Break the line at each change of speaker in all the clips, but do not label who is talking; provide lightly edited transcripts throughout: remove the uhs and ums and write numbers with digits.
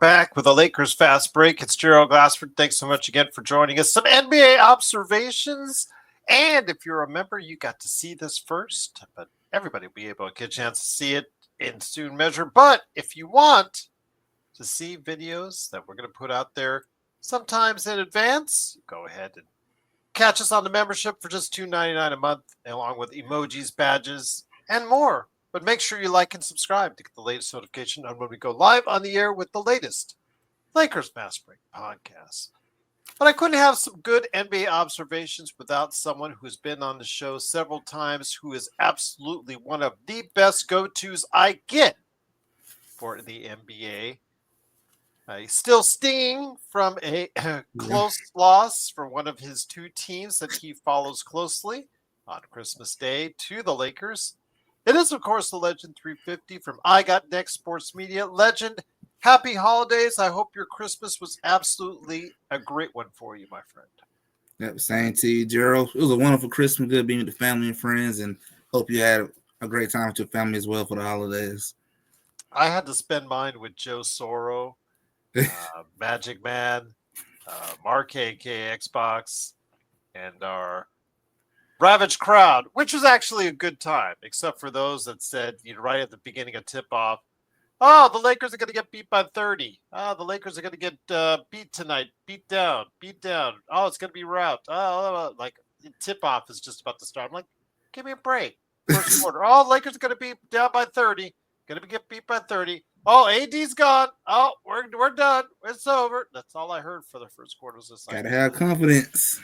back with a Lakers fast break. It's Gerald Glassford. Thanks so much again for joining us. Some NBA observations. And if you're a member, you got to see this first, but everybody will be able to get a chance to see it in soon measure. But if you want to see videos that we're going to put out there sometimes in advance, go ahead and catch us on the membership for just $2.99 a month, along with emojis, badges, and more. But make sure you like and subscribe to get the latest notification on when we go live on the air with the latest Lakers Fast Break podcast. But I couldn't have some good NBA observations without someone who's been on the show several times, who is absolutely one of the best go-tos I get for the NBA. He's still stinging from a close loss for one of his two teams that he follows closely on Christmas Day to the Lakers. It is, of course, the Legend 350 from I Got Next Sports Media. Legend, happy holidays. I hope your Christmas was absolutely a great one for you, my friend.
Yep, same to you, Gerald. It was a wonderful Christmas, good being with the family and friends, and hope you had a great time with your family as well for the holidays.
I had to spend mine with Joe Soro, Magic Man, Mark AK Xbox, and our Ravage crowd, which was actually a good time, except for those that said, right at the beginning of tip-off, oh, the Lakers are going to get beat by 30. Oh, the Lakers are going to get beat tonight, beat down. Oh, it's going to be rout. Oh, like tip-off is just about to start. I'm like, give me a break. First quarter. Oh, Lakers are going to be down by 30. Going to get beat by 30. Oh, AD's gone. Oh, we're done. It's over. That's all I heard for the first quarter. Was just like,
Gotta have confidence.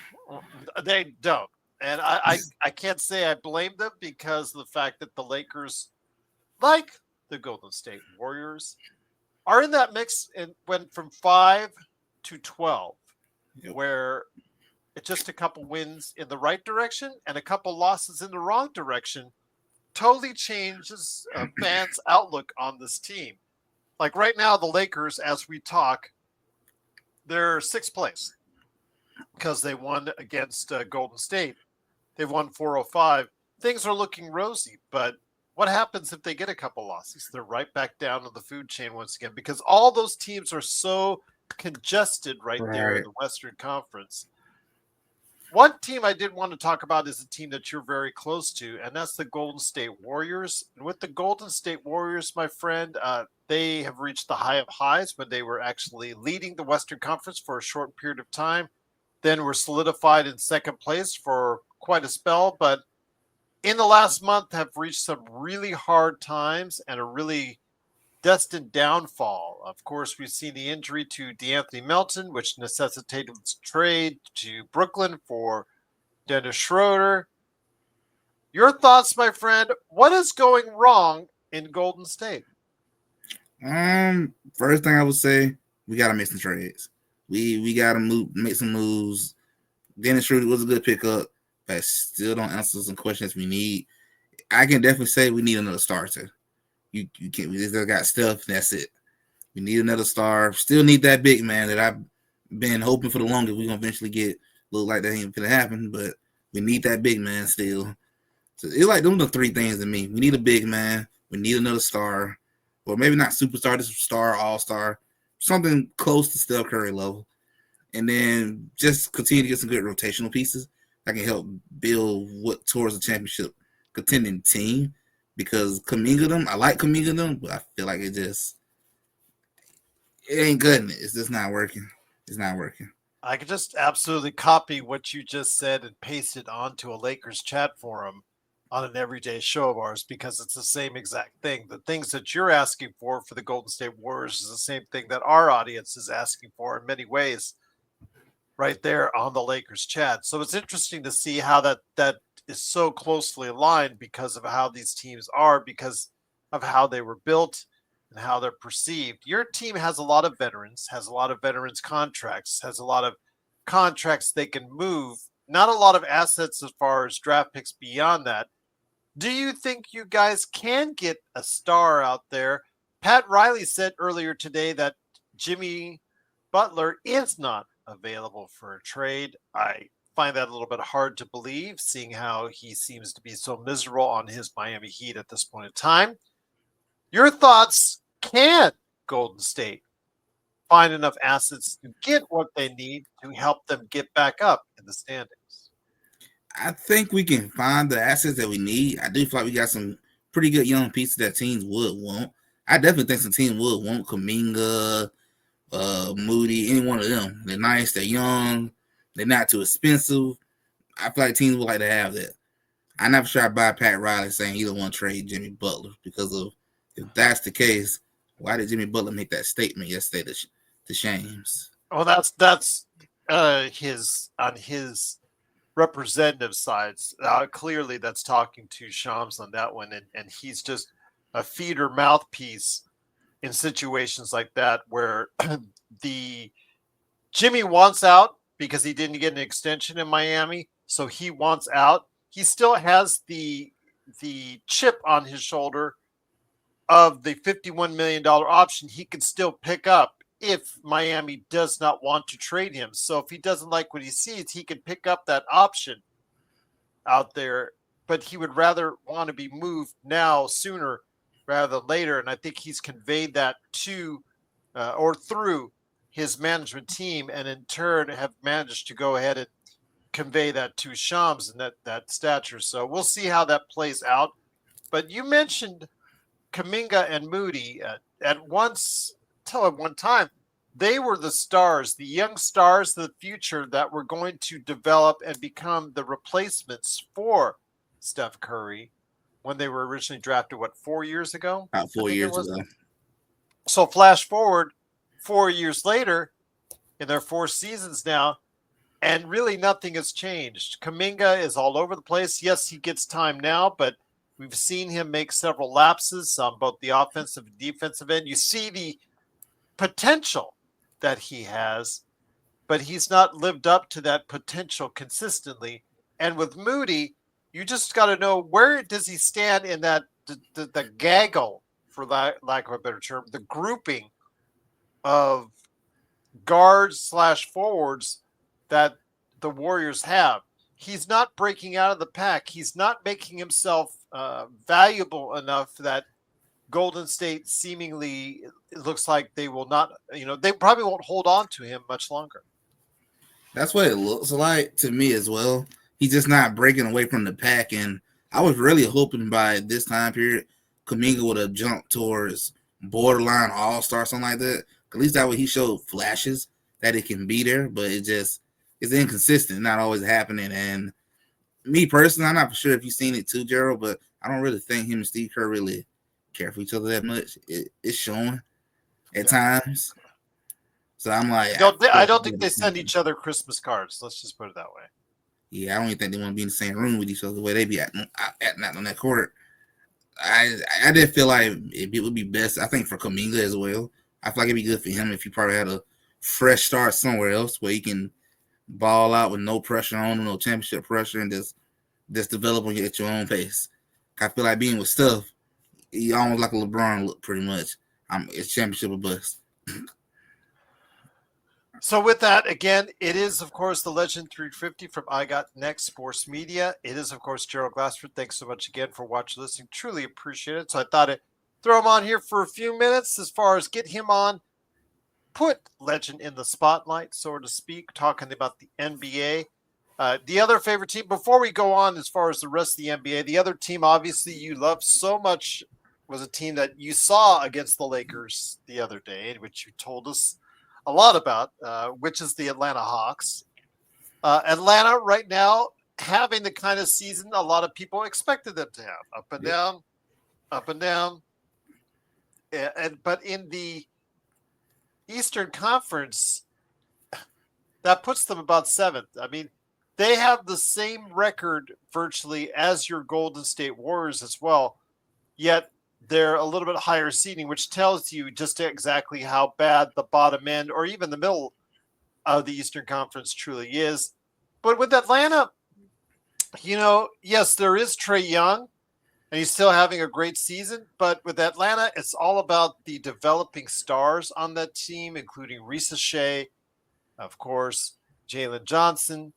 They don't. And I can't say I blame them, because of the fact that the Lakers, like the Golden State Warriors, are in that mix and went from 5 to 12, where it's just a couple wins in the right direction and a couple losses in the wrong direction totally changes a fans' outlook on this team. Like right now, the Lakers, as we talk, they're sixth place because they won against Golden State. They've won 405. Things are looking rosy, but what happens if they get a couple losses? They're right back down on the food chain once again, because all those teams are so congested right there in the Western Conference. One team I did want to talk about is a team that you're very close to, and that's the Golden State Warriors. And with the Golden State Warriors, my friend, they have reached the high of highs when they were actually leading the Western Conference for a short period of time. Then were solidified in second place for quite a spell, but in the last month have reached some really hard times and a really destined downfall. Of course, we've seen the injury to DeAnthony Melton, which necessitated its trade to Brooklyn for Dennis Schroeder. Your thoughts, my friend? What is going wrong in Golden State?
First thing I would say, we gotta make some trades. We gotta make some moves. Dennis Schroeder was a good pickup, but still don't answer some questions we need. I can definitely say we need another starter. You can't. We just got Steph. That's it. We need another star. Still need that big man that I've been hoping for the longest. We're gonna eventually get. Look like that ain't gonna happen, but we need that big man still. So it's like those are the three things to me. We need a big man. We need another star, or maybe not superstar, just star, all star, something close to Steph Curry level. And then just continue to get some good rotational pieces that can help build what towards a championship contending team. Because I like Kuminga, but I feel like it ain't good. It's just not working. It's not working.
I could just absolutely copy what you just said and paste it onto a Lakers chat forum on an everyday show of ours, because it's the same exact thing. The things that you're asking for the Golden State Warriors is the same thing that our audience is asking for in many ways right there on the Lakers chat. So it's interesting to see how that is so closely aligned, because of how these teams are, because of how they were built and how they're perceived. Your team has a lot of veterans, has a lot of veterans contracts, has a lot of contracts they can move, not a lot of assets as far as draft picks beyond that. Do you think you guys can get a star out there? Pat Riley said earlier today that Jimmy Butler is not available for a trade. I find that a little bit hard to believe, seeing how he seems to be so miserable on his Miami Heat at this point in time. Your thoughts? Can Golden State find enough assets to get what they need to help them get back up in the standings?
I think we can find the assets that we need. I do feel like we got some pretty good young pieces that teams would want. I definitely think some teams would want Kaminga, Moody, any one of them. They're nice, they're young, they're not too expensive. I feel like teams would like to have that. I never sure I buy Pat Riley saying he don't want to trade Jimmy Butler because of if that's the case, why did Jimmy Butler make that statement yesterday to Shames?
Well, that's his on his representative sides. Clearly, that's talking to Shams on that one, and he's just a feeder mouthpiece in situations like that where the Jimmy wants out because he didn't get an extension in Miami, so he wants out. He still has the chip on his shoulder of the $51 million option he can still pick up if Miami does not want to trade him. So if he doesn't like what he sees, he can pick up that option out there, but he would rather want to be moved now sooner rather than later. And I think he's conveyed that to or through his management team, and in turn have managed to go ahead and convey that to Shams and that stature. So we'll see how that plays out. But you mentioned Kaminga and Moody at one time. They were the stars, the young stars of the future that were going to develop and become the replacements for Steph Curry when they were originally drafted, 4 years ago?
About 4 years ago.
So flash forward 4 years later, in their 4 seasons now, and really nothing has changed. Kaminga is all over the place. Yes, he gets time now, but we've seen him make several lapses on both the offensive and defensive end. You see the potential that he has, but he's not lived up to that potential consistently. And with Moody, you just got to know, where does he stand in that the gaggle, for lack of a better term, the grouping of guards / forwards that the Warriors have. He's not breaking out of the pack. He's not making himself valuable enough that Golden State seemingly, it looks like they will not, they probably won't hold on to him much longer.
That's what it looks like to me as well. He's just not breaking away from the pack. And I was really hoping by this time period, Kaminga would have jumped towards borderline all-star, something like that. At least that way he showed flashes that it can be there, but it's inconsistent, not always happening. And me personally, I'm not sure if you've seen it too, Gerald, but I don't really think him and Steve Kerr really care for each other that much. It's showing at times. So I'm like,
I don't think they send each other Christmas cards. Let's just put it that way.
Yeah, I don't even think they want to be in the same room with each other the way they be acting on that court. I did feel like it would be best, I think, for Kaminga as well. I feel like it'd be good for him if he probably had a fresh start somewhere else where he can ball out with no pressure on him, no championship pressure, and just develop at your own pace. I feel like being with Steph, he almost like a LeBron look, pretty much. It's championship or bust.
So with that, again, it is, of course, the Legend 350 from I Got Next Sports Media. It is, of course, Gerald Glassford. Thanks so much again for watching, listening. Truly appreciate it. So I thought I'd throw him on here for a few minutes as far as get him on, put Legend in the spotlight, so to speak, talking about the NBA. The other favorite team, before we go on as far as the rest of the NBA, the other team obviously you love so much was a team that you saw against the Lakers the other day, which you told us a lot about, which is the Atlanta Hawks. Atlanta right now having the kind of season a lot of people expected them to have, up and down, up and down. But in the Eastern Conference, that puts them about 7th. I mean, they have the same record virtually as your Golden State Warriors as well, yet they're a little bit higher seeding, which tells you just exactly how bad the bottom end or even the middle of the Eastern Conference truly is. But with Atlanta, yes, there is Trae Young, and he's still having a great season. But with Atlanta, it's all about the developing stars on that team, including Risa Shea, of course, Jalen Johnson.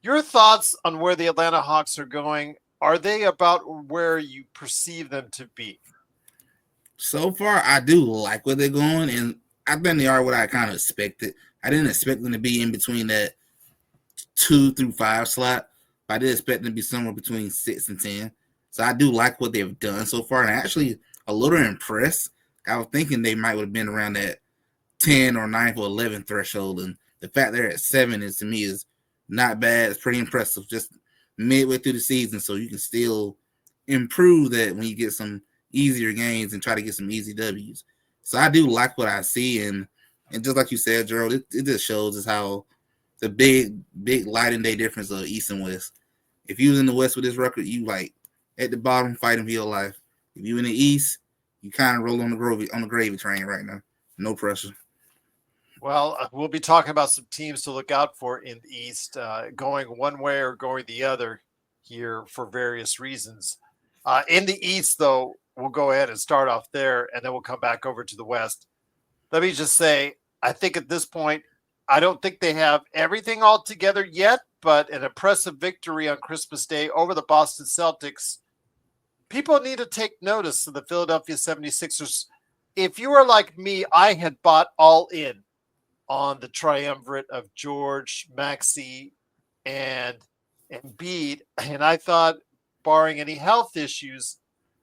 Your thoughts on where the Atlanta Hawks are going? Are they about where you perceive them to be?
So far, I do like where they're going, and I think they are what I kind of expected. I didn't expect them to be in between that 2 through 5 slot. But I did expect them to be somewhere between 6 and 10. So I do like what they've done so far, and actually a little impressed. I was thinking they might have been around that 10 or 9 or 11 threshold, and the fact they're at 7 is to me is not bad. It's pretty impressive. Just midway through the season, so you can still improve that when you get some easier games and try to get some easy W's. So I do like what I see, and just like you said, Gerald, it just shows us how the big light and day difference of East and West. If you was in the West with this record, you like at the bottom fighting for your life. If you in the East, you kind of roll on the gravy train right now. No pressure.
Well, we'll be talking about some teams to look out for in the East, going one way or going the other here for various reasons. In the East, though, we'll go ahead and start off there, and then we'll come back over to the West. Let me just say, I think at this point, I don't think they have everything all together yet, but an impressive victory on Christmas Day over the Boston Celtics. People need to take notice of the Philadelphia 76ers. If you are like me, I had bought all in on the triumvirate of George, Maxey, and Embiid, and I thought, barring any health issues,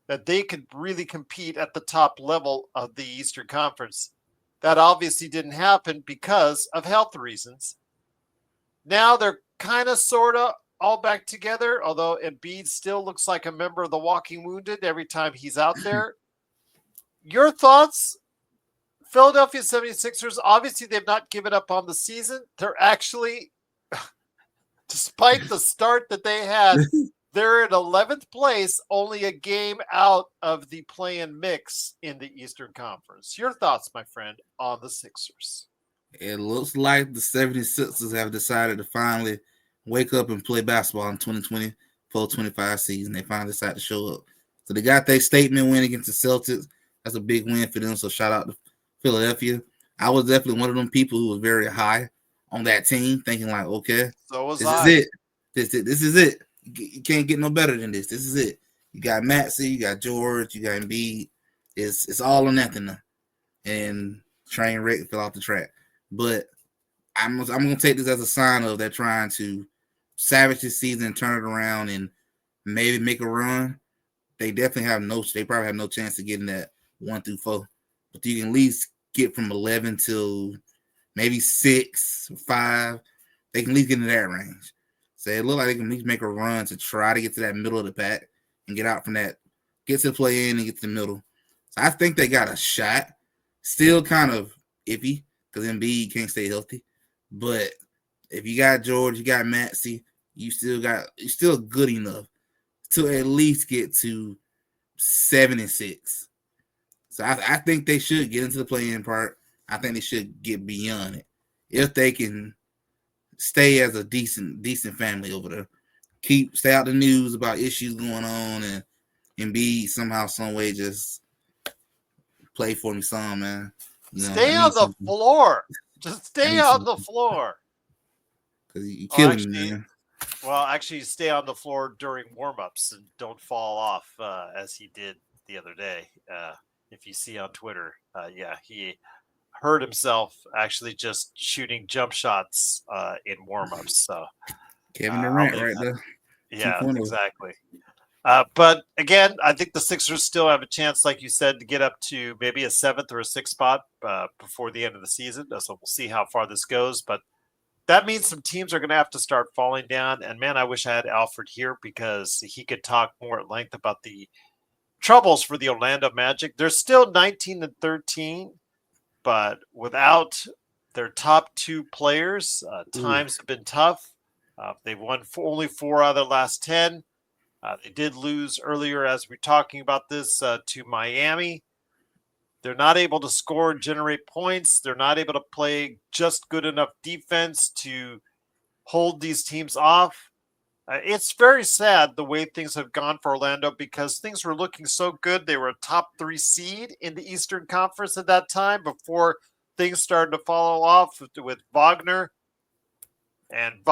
that they could really compete at the top level of the Eastern Conference. That obviously didn't happen because of health reasons. Now they're kind of, sort of all back together, although Embiid still looks like a member of the Walking Wounded every time he's out there. Your thoughts? Philadelphia 76ers, obviously they've not given up on the season. They're actually, despite the start that they had, they're in 11th place, only a game out of the play-in mix in the Eastern Conference. Your thoughts, my friend, on the Sixers?
It looks like the 76ers have decided to finally wake up and play basketball in 2020, 25 season. They finally decided to show up. So they got their statement win against the Celtics. That's a big win for them. So shout out to Philadelphia. I was definitely one of them people who was very high on that team, thinking like, okay,
So was
this
I.
is it. This is it. You can't get no better than this. This is it. You got Maxey, you got George, you got Embiid. It's all or nothing now. And train wreck fell off the track. But I'm gonna take this as a sign of they're trying to savage this season and turn it around and maybe make a run. They definitely they probably have no chance of getting that 1 through 4. But you can at least get from 11 to maybe 6 or 5. They can at least get in that range. So it looks like they can at least make a run to try to get to that middle of the pack and get out from that, get to the play in and get to the middle. So I think they got a shot. Still kind of iffy because Embiid can't stay healthy. But if you got George, you got Maxey, you're still good enough to at least get to 7 and 6. So I think they should get into the play-in part. I think they should get beyond it if they can stay as a decent family over there. Stay out the news about issues going on and Embiid somehow, some way just play for me some, man.
Stay on the floor. Just stay on the floor.
Because you're killing me, man.
Well, actually, stay on the floor during warm-ups and don't fall off as he did the other day. If you see on Twitter, he hurt himself actually just shooting jump shots in warm-ups. So
Kevin Durant right there.
Yeah, 2.0. Exactly. But again, I think the Sixers still have a chance, like you said, to get up to maybe a 7th or a 6th spot before the end of the season. So we'll see how far this goes. But that means some teams are going to have to start falling down. And man, I wish I had Alfred here because he could talk more at length about the troubles for the Orlando Magic. They're still 19-13, but without their top 2 players, times have been tough. They've won only 4 out of their last 10. They did lose earlier, as we're talking about this, to Miami. They're not able to score and generate points. They're not able to play just good enough defense to hold these teams off. It's very sad the way things have gone for Orlando because things were looking so good. They were a top 3 seed in the Eastern Conference at that time before things started to fall off with Wagner and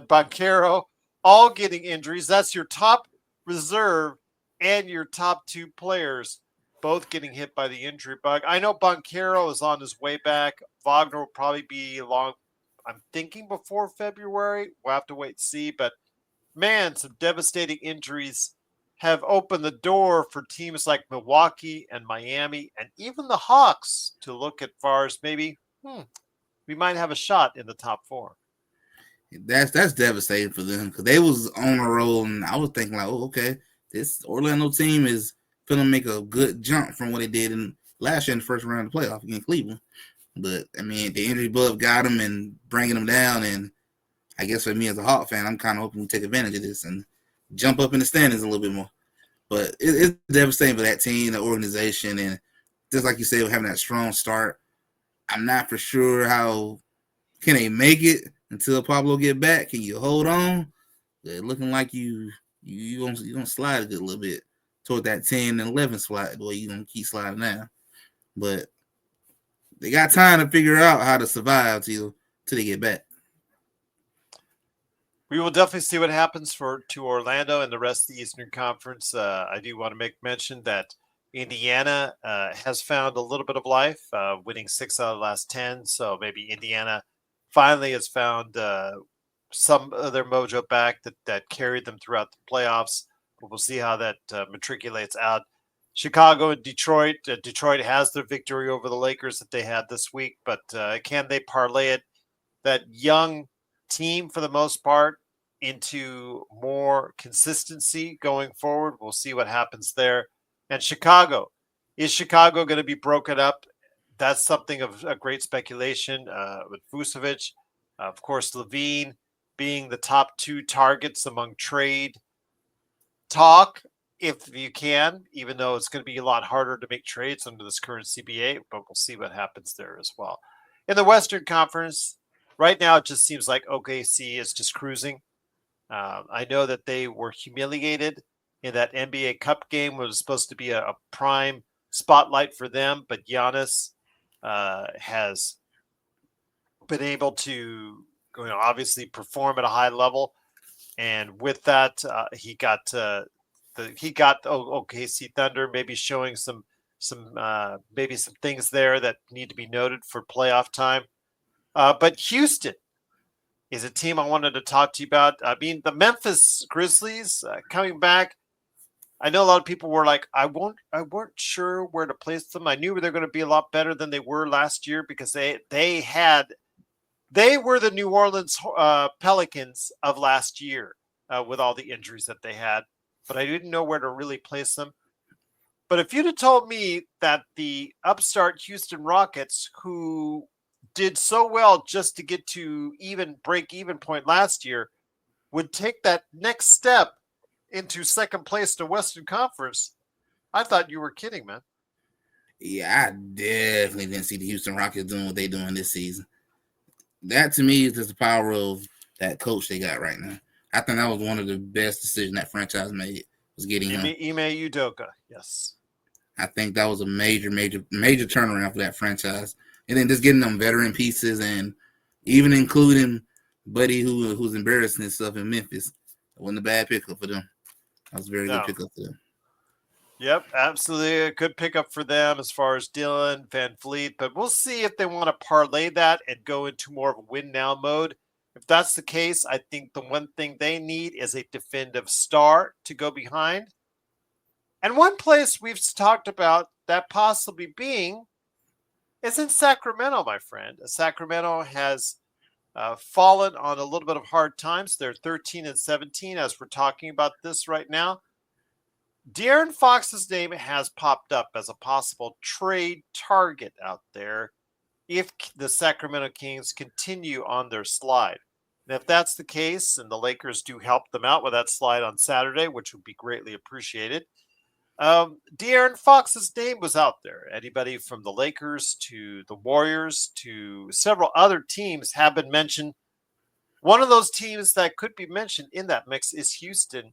Banchero all getting injuries. That's your top reserve and your top 2 players both getting hit by the injury bug. I know Boncaro is on his way back. Wagner will probably be along, I'm thinking, before February. We'll have to wait and see. But man, some devastating injuries have opened the door for teams like Milwaukee and Miami and even the Hawks to look at far as maybe we might have a shot in the top four.
That's devastating for them because they was on a roll, and I was thinking like, oh, okay, this Orlando team is gonna make a good jump from what they did in last year in the first round of the playoff against Cleveland. But I mean, the injury bug got them and bringing them down, and I guess for me as a Hawk fan, I'm kind of hoping we take advantage of this and jump up in the standings a little bit more. But it's devastating for that team, the organization, and just like you said, having that strong start. I'm not for sure how can they make it until Pablo get back. Can you hold on? It looking like you gonna slide a good little bit toward that 10 and 11 slide. The way you gonna keep sliding now, but they got time to figure out how to survive till they get back.
We will definitely see what happens to Orlando and the rest of the Eastern Conference. I do want to make mention that Indiana has found a little bit of life, winning 6 out of the last 10. So maybe Indiana finally has found some of their mojo back that carried them throughout the playoffs. But we'll see how that matriculates out. Chicago and Detroit. Detroit has their victory over the Lakers that they had this week, but can they parlay it? That young team, for the most part, into more consistency going forward. We'll see what happens there. And Chicago. Is Chicago going to be broken up? That's something of a great speculation with Vucevic. Of course, Levine being the top two targets among trade talk, if you can, even though it's going to be a lot harder to make trades under this current CBA, but we'll see what happens there as well. In the Western Conference, right now it just seems like OKC is just cruising. I know that they were humiliated in that NBA Cup game. It was supposed to be a prime spotlight for them, but Giannis has been able to, obviously perform at a high level, and with that, he got OKC Thunder maybe showing some maybe some things there that need to be noted for playoff time. But Houston is a team I wanted to talk to you about. I mean, the Memphis Grizzlies coming back. I know a lot of people were like, I weren't sure where to place them. I knew they're going to be a lot better than they were last year because they were the New Orleans Pelicans of last year with all the injuries that they had, but I didn't know where to really place them. But if you'd have told me that the upstart Houston Rockets, who did so well just to get to break even point last year, would take that next step into second place to Western Conference, I thought you were kidding, man.
Yeah, I definitely didn't see the Houston Rockets doing what they're doing this season. That to me is just the power of that coach they got right now. I think that was one of the best decisions that franchise made, was getting him.
Ime Udoka, yes.
I think that was a major turnaround for that franchise. And then just getting them veteran pieces and even including Buddy who's embarrassing himself in Memphis. It wasn't a bad pickup for them. That was a very good pickup for them.
Yep, absolutely a good pickup for them as far as Dylan Van Fleet, but we'll see if they want to parlay that and go into more of a win now mode. If that's the case, I think the one thing they need is a definitive star to go behind. And one place we've talked about that possibly being is in Sacramento, my friend. Sacramento has fallen on a little bit of hard times. They're 13 and 17 as we're talking about this right now. De'Aaron Fox's name has popped up as a possible trade target out there if the Sacramento Kings continue on their slide. And if that's the case, and the Lakers do help them out with that slide on Saturday, which would be greatly appreciated, De'Aaron Fox's name was out there. Anybody from the Lakers to the Warriors to several other teams have been mentioned. One of those teams that could be mentioned in that mix is Houston.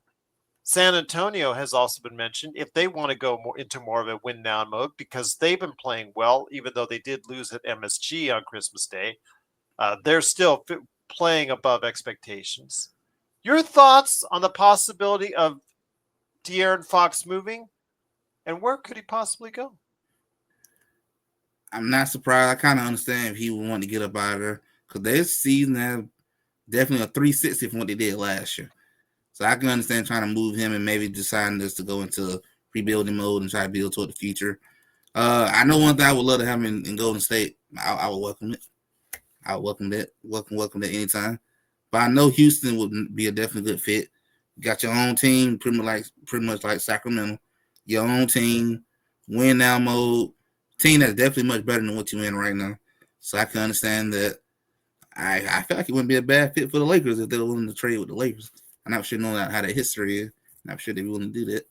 San Antonio has also been mentioned if they want to go into more of a win now mode because they've been playing well, even though they did lose at MSG on Christmas Day. They're still playing above expectations. Your thoughts on the possibility of De'Aaron Fox moving? And where could he possibly go?
I'm not surprised. I kind of understand if he would want to get up out of there because this season have definitely a 360 from what they did last year. So I can understand trying to move him and maybe deciding just to go into rebuilding mode and try to build toward the future. I know one thing I would love to have him in Golden State. I would welcome it. I would welcome that. Welcome that anytime. But I know Houston would be a definitely good fit. You got your own team, pretty much like Sacramento. Your own team, win now mode. Team that's definitely much better than what you're in right now. So I can understand that. I feel like it wouldn't be a bad fit for the Lakers if they're willing to trade with the Lakers. I'm not sure knowing how that history is. I'm not sure they're willing to do that.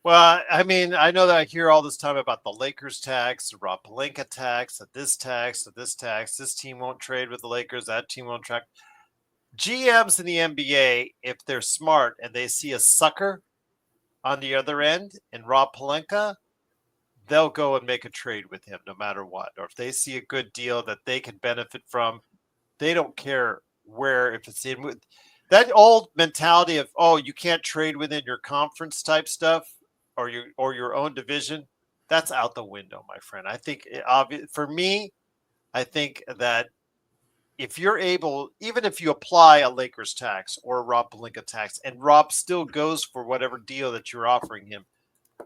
Well, I mean, I know that I hear all this time about the Lakers tax, the Rob Pelinka tax, that this tax, that this tax. This team won't trade with the Lakers. That team won't track. GMs in the NBA, if they're smart and they see a sucker on the other end in Rob Pelinka, they'll go and make a trade with him no matter what. Or if they see a good deal that they can benefit from, they don't care where, if it's in with that old mentality of, oh, you can't trade within your conference type stuff or your own division. That's out the window, my friend. I think for me, I think that if you're able, even if you apply a Lakers tax or a Rob Pelinka tax, and Rob still goes for whatever deal that you're offering him,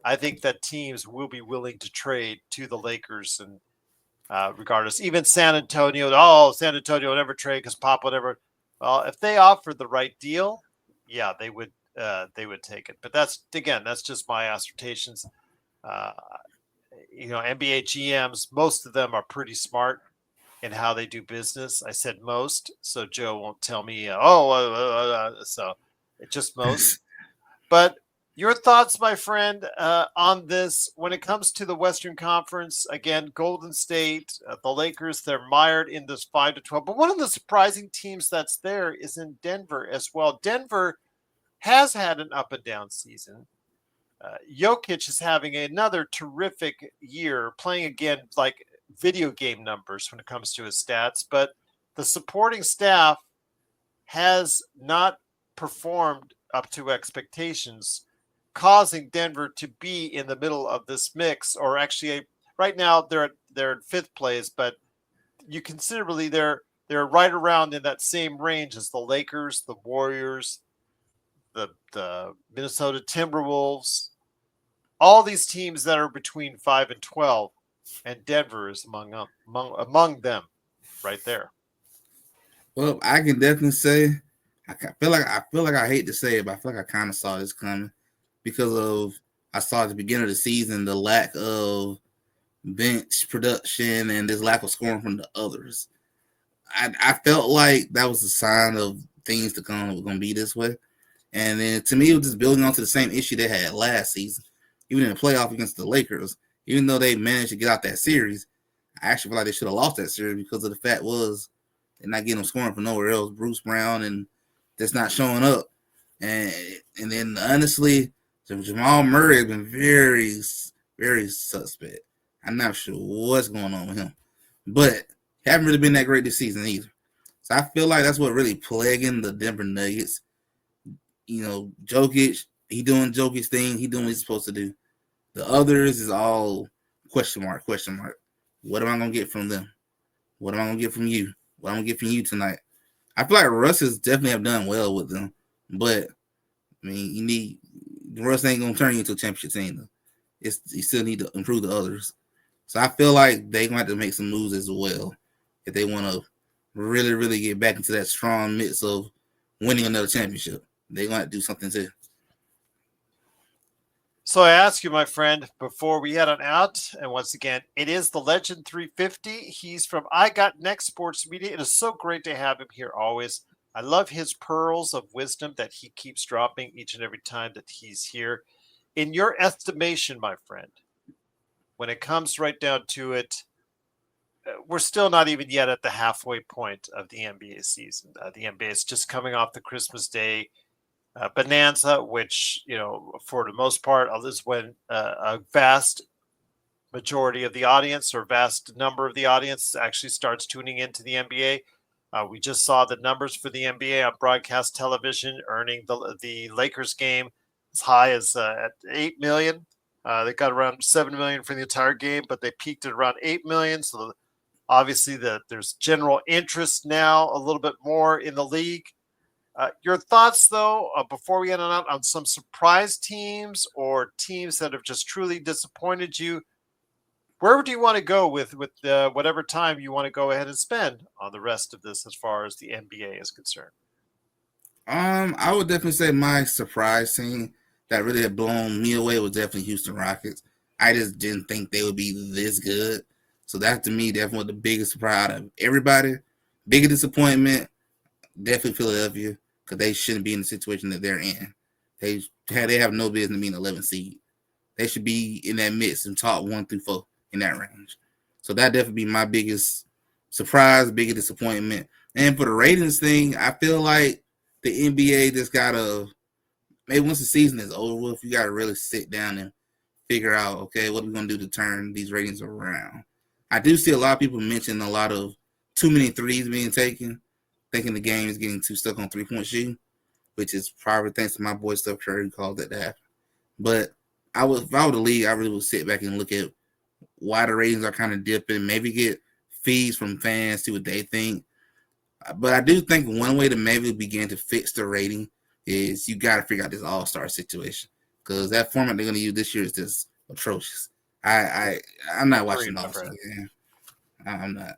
I think that teams will be willing to trade to the Lakers and regardless. Even San Antonio, San Antonio will never trade because Pop would never. Well, if they offered the right deal, yeah, they would. They would take it. But that's just my assertions. Uh, NBA GMs, most of them are pretty smart in how they do business. I said most, so Joe won't tell me. So it's just most. But your thoughts, my friend, on this when it comes to the Western Conference? Again, Golden State, the Lakers, they're mired in this 5-12. But one of the surprising teams that's there is in Denver as well. Denver has had an up and down season. Jokic is having another terrific year, playing again like video game numbers when it comes to his stats. But the supporting staff has not performed up to expectations, causing Denver to be in the middle of this mix. Or actually, right now they're in fifth place, but you considerably they're right around in that same range as the Lakers, the Warriors, the Minnesota Timberwolves, all these teams that are between 5 and 12, and Denver is among them, right there.
Well, I can definitely say I feel like I hate to say it, but I feel like I kind of saw this coming because of I saw at the beginning of the season the lack of bench production and this lack of scoring from the others. I felt like that was a sign of things to come that were going to be this way. And then to me, it was just building onto the same issue they had last season, even in the playoff against the Lakers. Even though they managed to get out that series, I actually feel like they should have lost that series because of the fact was they're not getting them scoring from nowhere else. Bruce Brown and that's not showing up. And and then honestly, Jamal Murray has been very, very suspect. I'm not sure what's going on with him. But haven't really been that great this season either. So I feel like that's what really plaguing the Denver Nuggets. Jokic, he doing Jokic thing. He doing what he's supposed to do. The others is all question mark, question mark. What am I going to get from them? What am I going to get from you? What am I going to get from you tonight? I feel like Russ has definitely have done well with them. But, I mean, Russ ain't going to turn you into a championship team. Though. You still need to improve the others. So I feel like they're going to have to make some moves as well if they want to really, really get back into that strong mix of winning another championship. They're going to do something too.
So I ask you, my friend, before we head on out, and once again, it is the Legend 350. He's from I Got Next Sports Media. It is so great to have him here always. I love his pearls of wisdom that he keeps dropping each and every time that he's here. In your estimation, my friend, when it comes right down to it, we're still not even yet at the halfway point of the NBA season. The NBA is just coming off the Christmas Day bonanza, which, for the most part, is when a vast majority of the audience or vast number of the audience actually starts tuning into the NBA. We just saw the numbers for the NBA on broadcast television, earning the Lakers game as high as at 8 million. They got around 7 million for the entire game, but they peaked at around 8 million. So obviously, there's general interest now a little bit more in the league. Your thoughts, though, before we end on some surprise teams or teams that have just truly disappointed you. Where do you want to go with whatever time you want to go ahead and spend on the rest of this as far as the NBA is concerned?
I would definitely say my surprise team that really had blown me away was definitely Houston Rockets. I just didn't think they would be this good. So that to me definitely was the biggest surprise out of everybody. Biggest disappointment, definitely Philadelphia, because they shouldn't be in the situation that they're in. They have no business being 11 seed. They should be in that midst and top 1 through 4 in that range. So that definitely be my biggest surprise, biggest disappointment. And for the ratings thing, I feel like the NBA just gotta, maybe once the season is over with, you gotta really sit down and figure out, okay, what are we gonna do to turn these ratings around? I do see a lot of people mention a lot of too many threes being taken, thinking the game is getting too stuck on 3-point shooting, which is probably thanks to my boy Steph Curry who called that to happen. But if I were the league, I really would sit back and look at why the ratings are kind of dipping, maybe get feeds from fans, see what they think. But I do think one way to maybe begin to fix the rating is you got to figure out this all-star situation, because that format they're going to use this year is just atrocious. I'm not watching the all-star game. I'm not.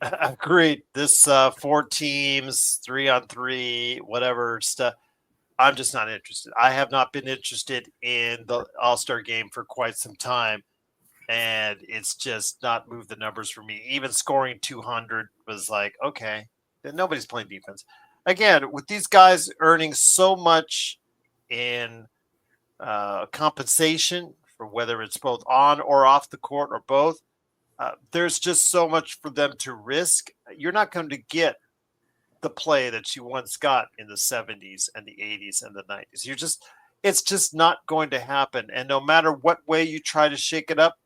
Agreed. This 4 teams, 3-on-3, whatever stuff. I'm just not interested. I have not been interested in the All-Star game for quite some time, and it's just not moved the numbers for me. Even scoring 200 was like, okay, nobody's playing defense. Again, with these guys earning so much in compensation for whether it's both on or off the court or both, there's just so much for them to risk. You're not going to get the play that you once got in the 70s and the 80s and the 90s. It's just not going to happen. And no matter what way you try to shake it up,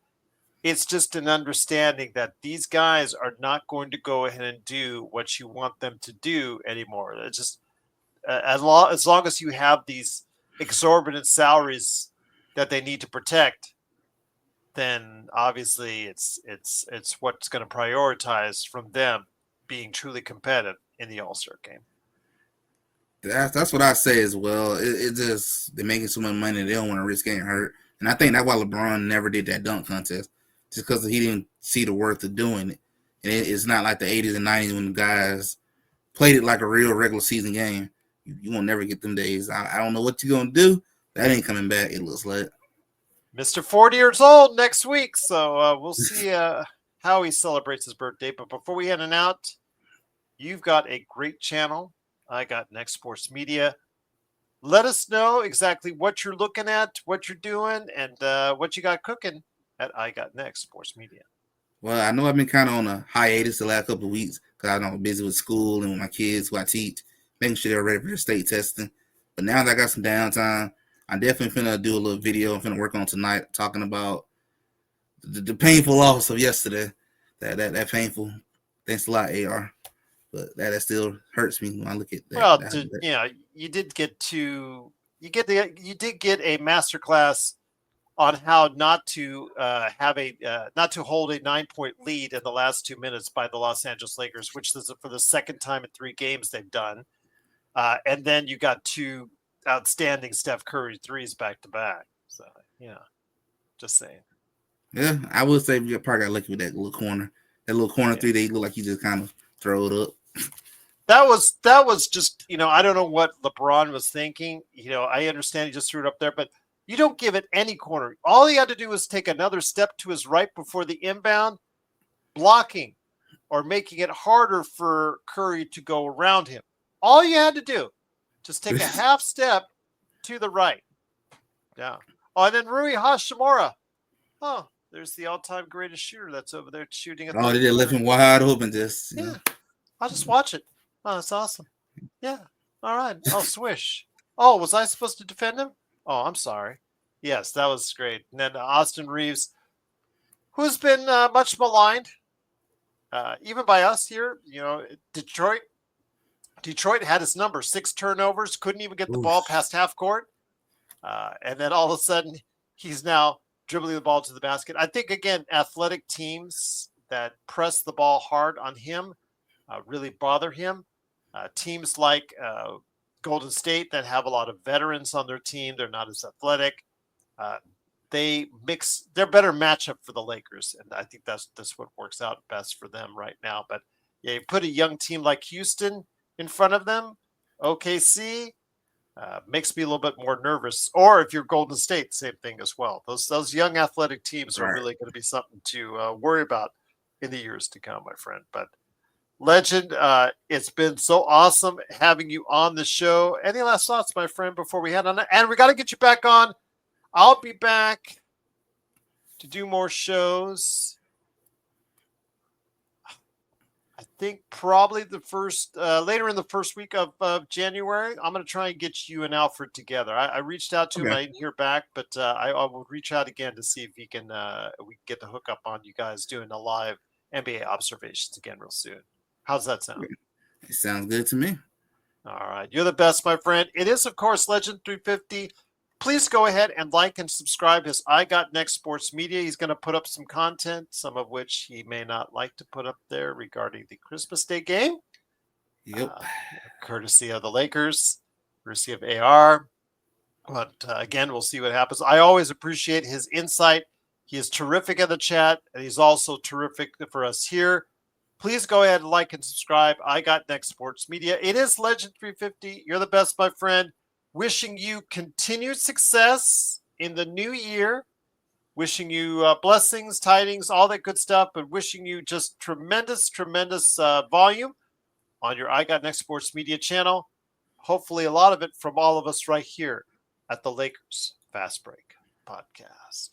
it's just an understanding that these guys are not going to go ahead and do what you want them to do anymore. It's just as long as you have these exorbitant salaries that they need to protect, then obviously it's what's going to prioritize from them being truly competitive in the All-Star game.
That's what I say as well. It just, they're making so much money they don't want to risk getting hurt, and I think that's why LeBron never did that dunk contest, just because he didn't see the worth of doing it. And it's not like the 80s and 90s when the guys played it like a real regular season game. You won't never get them days. I don't know what you're gonna do. That ain't coming back. It looks like
Mr. 40 years old next week, so we'll see how he celebrates his birthday. But before we head out, you've got a great channel. I got Next Sports Media. Let us know exactly what you're looking at, what you're doing, and what you got cooking at I Got Next Sports Media.
Well, I know I've been kind of on a hiatus the last couple of weeks because I know I'm busy with school and with my kids who I teach, making sure they're ready for their state testing. But now that I got some downtime, I'm definitely finna do a little video I'm finna work on tonight talking about the painful loss of yesterday. That painful. Thanks a lot, AR. But that still hurts me when I look at that.
Well, you did get a masterclass on how not to not to hold a 9-point lead in the last 2 minutes by the Los Angeles Lakers, which is for the second time in 3 games they've done. And then you got 2 outstanding Steph Curry threes back to back. So just saying.
Yeah, I would say you probably got lucky with that little corner. That little corner 3, they look like you just kind of throw it up.
That was just, I don't know what LeBron was thinking. I understand he just threw it up there, but you don't give it any corner. All he had to do was take another step to his right before the inbound, blocking or making it harder for Curry to go around him. All you had to do, just take a half step to the right. Yeah. Oh, and then Rui Hashimura. Oh, there's the all-time greatest shooter that's over there shooting at
the they left him wide open just.
Yeah. I'll just watch it. Oh, that's awesome. Yeah. All right. Oh, swish. Oh, was I supposed to defend him? Oh, I'm sorry. Yes, that was great. And then Austin Reeves, who's been much maligned, even by us here. Detroit had his number, 6 turnovers, couldn't even get the ball past half court. And then all of a sudden, He's now dribbling the ball to the basket. I think, again, athletic teams that press the ball hard on him really bother him. Teams like Golden State that have a lot of veterans on their team, they're not as athletic. Uh, they're better matchup for the Lakers, and I think that's what works out best for them right now. But yeah, you put a young team like Houston in front of them, OKC, makes me a little bit more nervous. Or if you're Golden State, same thing as well. Those young athletic teams are
Right.
really going to be something to worry about in the years to come, my friend. But Legend, it's been so awesome having you on the show. Any last thoughts, my friend, before we head on? And we got to get you back on. I'll be back to do more shows. I think probably the first later in the first week of January. I'm going to try and get you and Alfred together. I reached out to him.
Okay.
I didn't hear back, but I will reach out again to see if we can get the hookup on you guys doing a live NBA observations again real soon. How's that sound?
It sounds good to me.
All right. You're the best, my friend. It is, of course, Legend 350. Please go ahead and like and subscribe his I Got Next Sports Media. He's going to put up some content, some of which he may not like to put up there regarding the Christmas Day game.
Yep.
Courtesy of the Lakers, courtesy of AR. But again, we'll see what happens. I always appreciate his insight. He is terrific in the chat, and he's also terrific for us here. Please go ahead and like and subscribe. I Got Next Sports Media. It is Legend 350. You're the best, my friend. Wishing you continued success in the new year. Wishing you blessings, tidings, all that good stuff, but wishing you just tremendous volume on your I Got Next Sports Media channel. Hopefully a lot of it from all of us right here at the Lakers Fast Break Podcast.